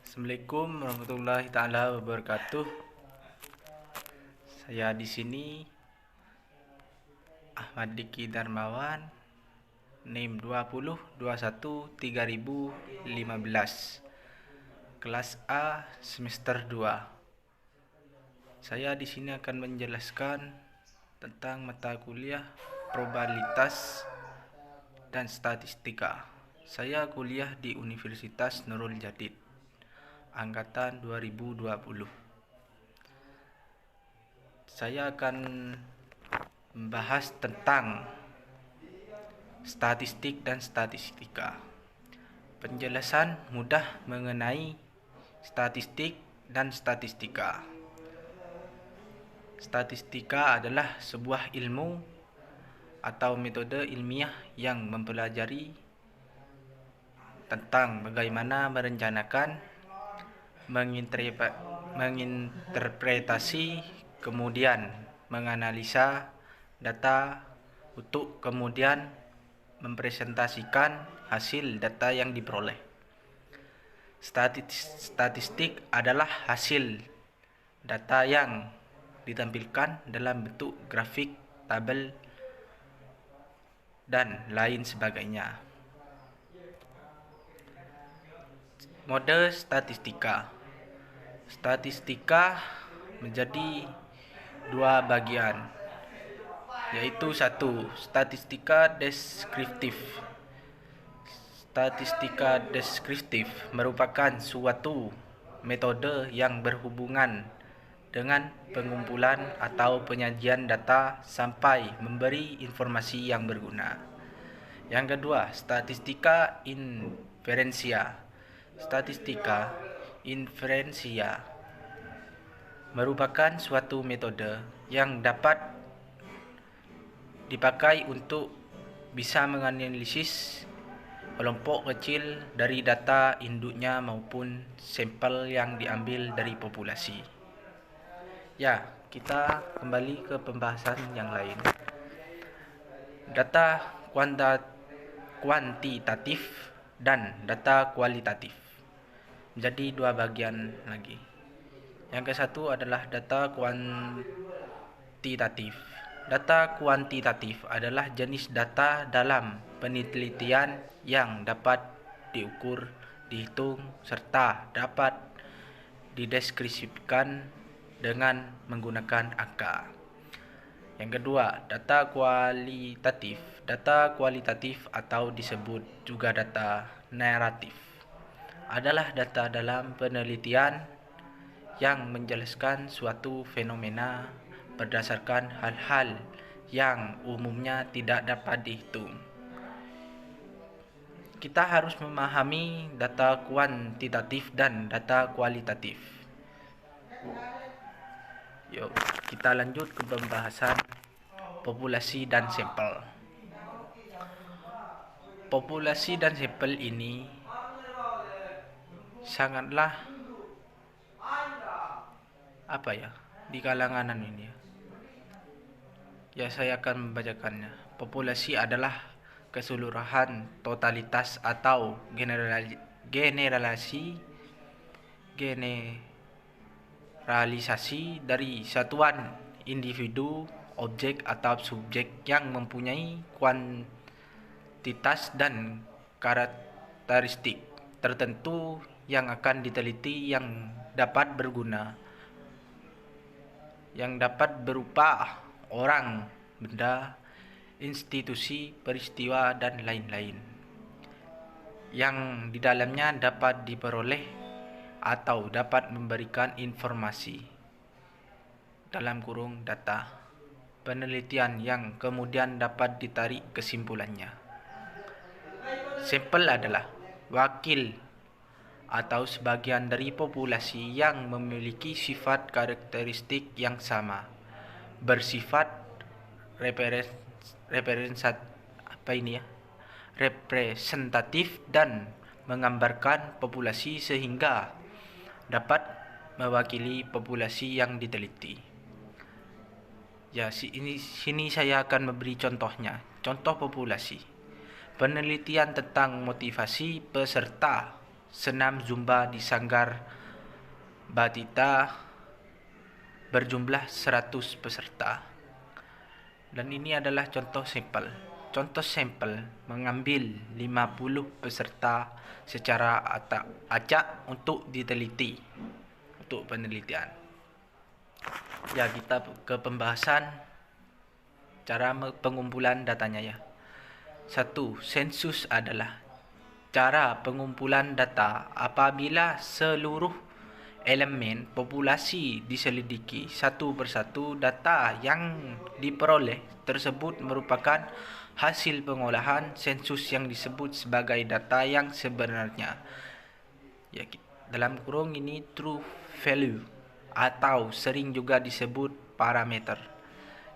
Assalamualaikum warahmatullahi taala wabarakatuh. Saya di sini Ahmad Diki Darmawan, NIM 20213015, kelas A semester 2. Saya di sini akan menjelaskan tentang mata kuliah probabilitas dan statistika. Saya kuliah di Universitas Nurul Jadid angkatan 2020. Saya akan membahas tentang statistik dan statistika. Penjelasan mudah mengenai statistik dan statistika. Statistika adalah sebuah ilmu atau metode ilmiah yang mempelajari tentang bagaimana merencanakan, menginterpretasi, kemudian menganalisa data untuk kemudian mempresentasikan hasil data yang diperoleh. Statistik adalah hasil data yang ditampilkan dalam bentuk grafik, tabel, dan lain sebagainya. Mode statistika. Statistika menjadi dua bagian, yaitu satu, statistika deskriptif. Statistika deskriptif merupakan suatu metode yang berhubungan dengan pengumpulan atau penyajian data sampai memberi informasi yang berguna. Yang kedua, statistika inferensia. Statistika inferensia merupakan suatu metode yang dapat dipakai untuk bisa menganalisis kelompok kecil dari data induknya maupun sampel yang diambil dari populasi. Ya, kita kembali ke pembahasan yang lain. Data kuantitatif dan data kualitatif menjadi dua bagian lagi. Yang ke satu adalah data kuantitatif. Data kuantitatif adalah jenis data dalam penelitian yang dapat diukur, dihitung, serta dapat dideskripsikan dengan menggunakan angka. Yang kedua, data kualitatif. Data kualitatif atau disebut juga data naratif adalah data dalam penelitian yang menjelaskan suatu fenomena berdasarkan hal-hal yang umumnya tidak dapat dihitung. Kita harus memahami data kuantitatif dan data kualitatif. Yuk, kita lanjut ke pembahasan populasi dan sampel. Populasi dan sampel ini sangatlah di kalangan ini. Ya, saya akan membacakannya. Populasi adalah keseluruhan totalitas atau generalisasi dari satuan individu, objek atau subjek yang mempunyai kuantitas dan karakteristik tertentu yang akan diteliti, yang dapat berguna, yang dapat berupa orang, benda, institusi, peristiwa, dan lain-lain, yang di dalamnya dapat diperoleh atau dapat memberikan informasi (data) penelitian yang kemudian dapat ditarik kesimpulannya. Sampel adalah wakil atau sebagian dari populasi yang memiliki sifat karakteristik yang sama, bersifat representatif dan menggambarkan populasi sehingga dapat mewakili populasi yang diteliti. Ya, sini saya akan memberi contohnya. Contoh populasi. Penelitian tentang motivasi peserta senam Zumba di Sanggar Batita berjumlah 100 peserta. Dan ini adalah contoh sampel. Contoh sampel mengambil 50 peserta secara acak untuk diteliti, untuk penelitian. Ya, kita ke pembahasan cara pengumpulan datanya ya. 1. Sensus adalah cara pengumpulan data apabila seluruh elemen populasi diselidiki satu persatu. Data yang diperoleh tersebut merupakan hasil pengolahan sensus yang disebut sebagai data yang sebenarnya. Ya, dalam kurung ini true value atau sering juga disebut parameter.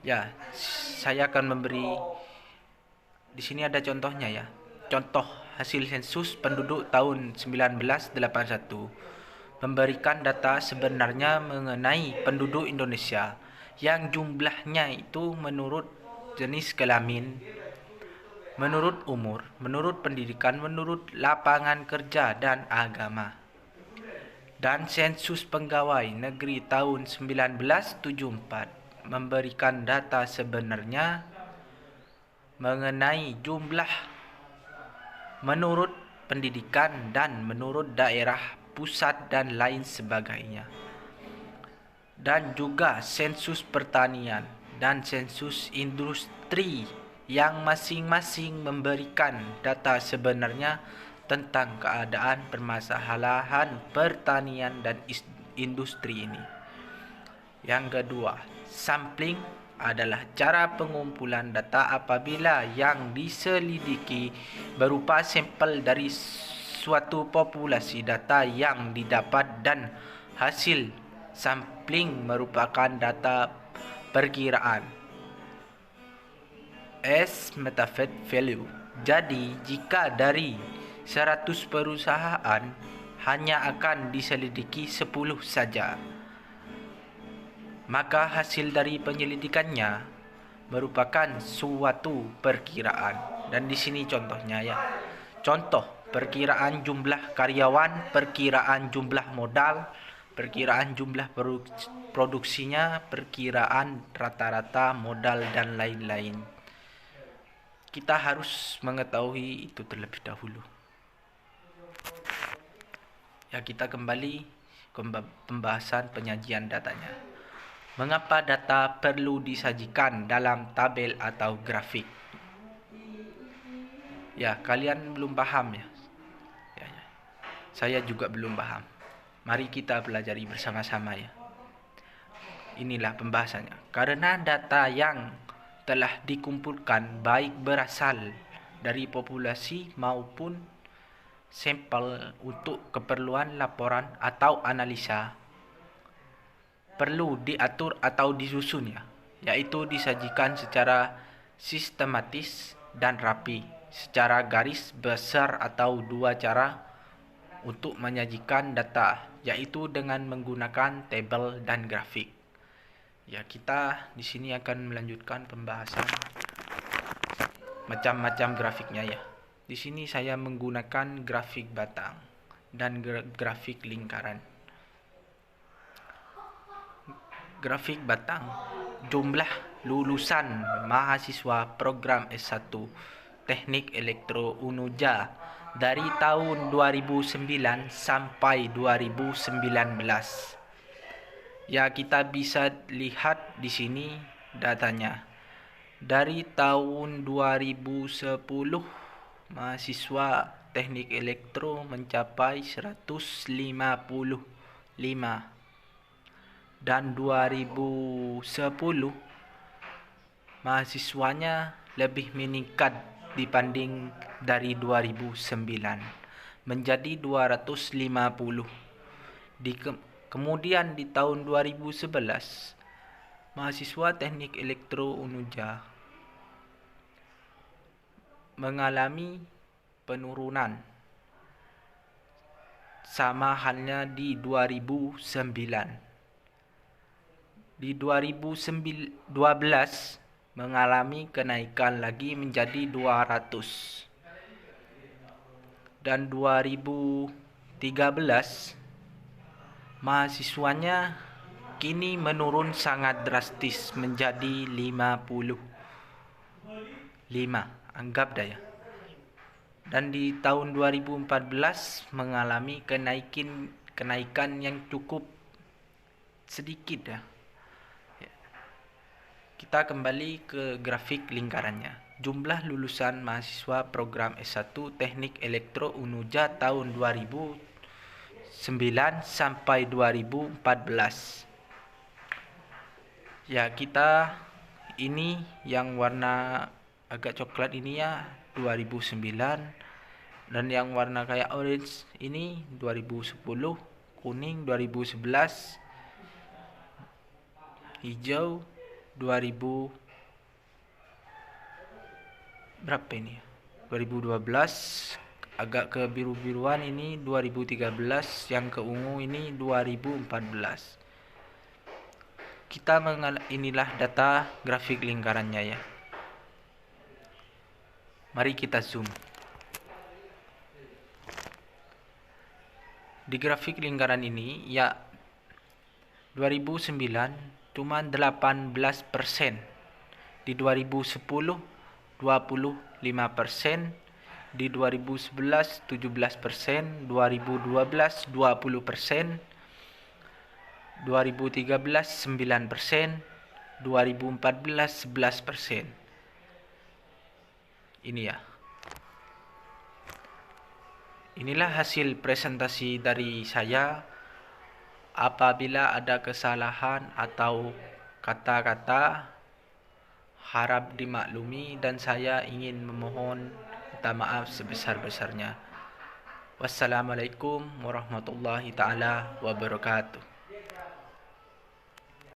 Ya, saya akan memberi di sini ada contohnya ya. Contoh hasil sensus penduduk tahun 1981 memberikan data sebenarnya mengenai penduduk Indonesia yang jumlahnya itu menurut jenis kelamin, menurut umur, menurut pendidikan, menurut lapangan kerja dan agama. Dan sensus pegawai negeri tahun 1974 memberikan data sebenarnya mengenai jumlah menurut pendidikan dan menurut daerah pusat dan lain sebagainya. Dan juga sensus pertanian dan sensus industri yang masing-masing memberikan data sebenarnya tentang keadaan permasalahan pertanian dan industri ini. Yang kedua, sampling adalah cara pengumpulan data apabila yang diselidiki berupa sampel dari suatu populasi. Data yang didapat dan hasil sampling merupakan data perkiraan estimated value. Jadi jika dari 100 perusahaan hanya akan diselidiki 10 saja, maka hasil dari penyelidikannya merupakan suatu perkiraan. Dan di sini contohnya ya. Contoh, perkiraan jumlah karyawan, perkiraan jumlah modal, perkiraan jumlah produksinya, perkiraan rata-rata modal dan lain-lain. Kita harus mengetahui itu terlebih dahulu. Ya, kita kembali ke pembahasan penyajian datanya. Mengapa data perlu disajikan dalam tabel atau grafik? Ya, kalian belum paham ya? Ya. Saya juga belum paham. Mari kita pelajari bersama-sama ya. Inilah pembahasannya. Karena data yang telah dikumpulkan baik berasal dari populasi maupun sampel untuk keperluan laporan atau analisa, perlu diatur atau disusun ya, yaitu disajikan secara sistematis dan rapi, secara garis besar atau dua cara untuk menyajikan data, yaitu dengan menggunakan tabel dan grafik. Ya, kita di sini akan melanjutkan pembahasan macam-macam grafiknya ya. Di sini saya menggunakan grafik batang dan grafik lingkaran. Grafik batang, jumlah lulusan mahasiswa program S1 Teknik Elektro Unuja dari tahun 2009 sampai 2019. Ya, kita bisa lihat di sini datanya. Dari tahun 2010 mahasiswa Teknik Elektro mencapai 155. Dan 2010 mahasiswanya lebih meningkat dibanding dari 2009 menjadi 250. Kemudian di tahun 2011 mahasiswa Teknik Elektro Unuja mengalami penurunan sama halnya di 2009. Di 2012 mengalami kenaikan lagi menjadi 200. Dan 2013 mahasiswanya kini menurun sangat drastis menjadi 55. Anggap dah ya. Dan di tahun 2014 mengalami kenaikan yang cukup sedikit ya. Kita kembali ke grafik lingkarannya. Jumlah lulusan mahasiswa program S1 Teknik Elektro Unuja tahun 2009 sampai 2014. Ya, kita ini yang warna agak coklat ini ya 2009, dan yang warna kayak orange ini 2010, kuning 2011, hijau 2000 berapa ini? 2012, agak ke biru-biruan ini 2013, yang ke ungu ini 2014. Inilah data grafik lingkarannya ya. Mari kita zoom. Di grafik lingkaran ini ya 2009 cuma 18%. Di 2010 25%, di 2011 17%, 2012 20%, 2013 9%, 2014 11%. Ini ya. Inilah hasil presentasi dari saya. Apabila ada kesalahan atau kata-kata, harap dimaklumi, dan saya ingin memohon minta maaf sebesar-besarnya. Wassalamualaikum warahmatullahi taala wabarakatuh.